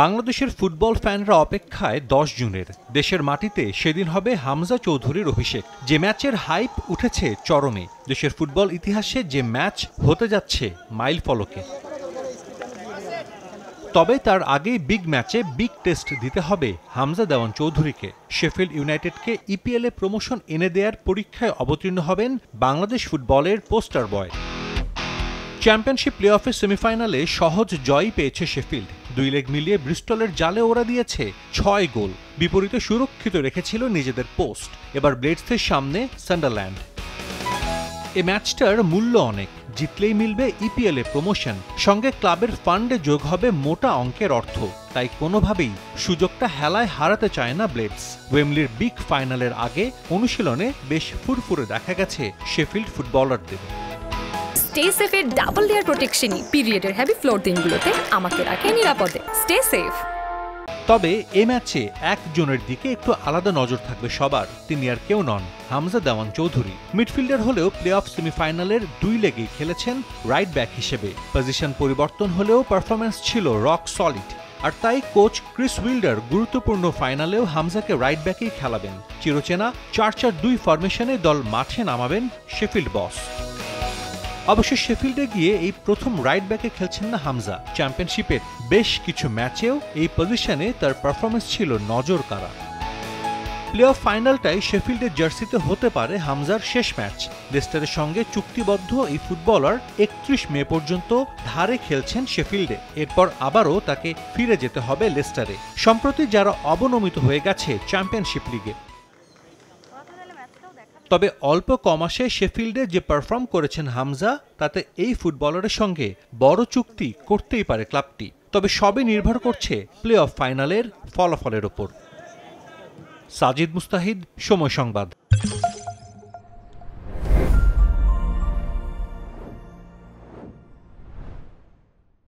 বাংলাদেশের ফুটবল ফ্যানরা অপেক্ষায় 10 জুনের দেশের মাটিতে সেদিন হবে হামজা চৌধুরীর অভিষেক। যে ম্যাচের হাইপ উঠেছে চরমে, দেশের ফুটবল ইতিহাসে যে ম্যাচ হতে যাচ্ছে মাইল ফলকে। তবে তার আগেই বিগ ম্যাচে বিগ টেস্ট দিতে হবে হামজা দেওয়ান চৌধুরীকে। শেফিল্ড ইউনাইটেডকে ইপিএলে প্রমোশন এনে দেওয়ার পরীক্ষায় অবতীর্ণ হবেন বাংলাদেশ ফুটবলের পোস্টার বয়। চ্যাম্পিয়নশিপ প্লে অফের সেমিফাইনালে সহজ জয়ই পেয়েছে শেফিল্ড। 2 লেগ মিলিয়ে ব্রিস্টলের জালে ওরা দিয়েছে 6 গোল, বিপরীতে সুরক্ষিত রেখেছিল নিজেদের পোস্ট। এবার ব্লেডসের সামনে সান্ডারল্যান্ড। এ ম্যাচটার মূল্য অনেক, জিতলেই মিলবে ইপিএলে প্রমোশন, সঙ্গে ক্লাবের ফান্ডে যোগ হবে মোটা অঙ্কের অর্থ। তাই কোনোভাবেই সুযোগটা হেলায় হারাতে চায় না ব্লেডস। ওয়েমলির বিগ ফাইনালের আগে অনুশীলনে বেশ ফুরফুরে দেখা গেছে শেফিল্ড ফুটবলারদের। স্টে সেফের ডাবল লেয়ার প্রোটেকশনই পিরিয়ডের হেভি ফ্লোর দিনগুলোতে আমাকে রাখে নিরাপদে। Stay safe. তবে এ ম্যাচে একজনের দিকে একটু আলাদা নজর থাকবে সবার। তিনি আর কেউ নন, হামজা দেওয়ান চৌধুরী। মিডফিল্ডার হলেও প্লে অফ সেমিফাইনালের 2 লেগেই খেলেছেন রাইট ব্যাক হিসেবে। পজিশন পরিবর্তন হলেও পারফরম্যান্স ছিল রক সলিড। আর তাই কোচ ক্রিস উইল্ডার গুরুত্বপূর্ণ ফাইনালেও হামজাকে রাইট ব্যাকেই খেলাবেন। চিরচেনা 4-4-2 ফরমেশনে দল মাঠে নামাবেন শেফিল্ড বস। অবশ্য শেফিল্ডে গিয়ে এই প্রথম রাইট ব্যাকে খেলছেন না হামজা। চ্যাম্পিয়নশিপের বেশ কিছু ম্যাচেও এই পজিশনে তার পারফরমেন্স ছিল নজর কাড়া। প্লে অফ ফাইনালটাই শেফিল্ডের জার্সিতে হতে পারে হামজার শেষ ম্যাচ। লেস্টারের সঙ্গে চুক্তিবদ্ধ এই ফুটবলার 31 মে পর্যন্ত ধারে খেলছেন শেফিল্ডে। এরপর আবারও তাকে ফিরে যেতে হবে লেস্টারে। সম্প্রতি যারা অবনমিত হয়ে গেছে চ্যাম্পিয়নশিপ লিগে। তবে অল্প কমাসে শেফিল্ডে যে পারফর্ম করেছেন হামজা, তাতে এই ফুটবলারের সঙ্গে বড় চুক্তি করতেই পারে ক্লাবটি। তবে সবই নির্ভর করছে প্লে অফ ফাইনালের ফলাফলের ওপর। সাজিদ মুস্তাহিদ, সময় সংবাদ।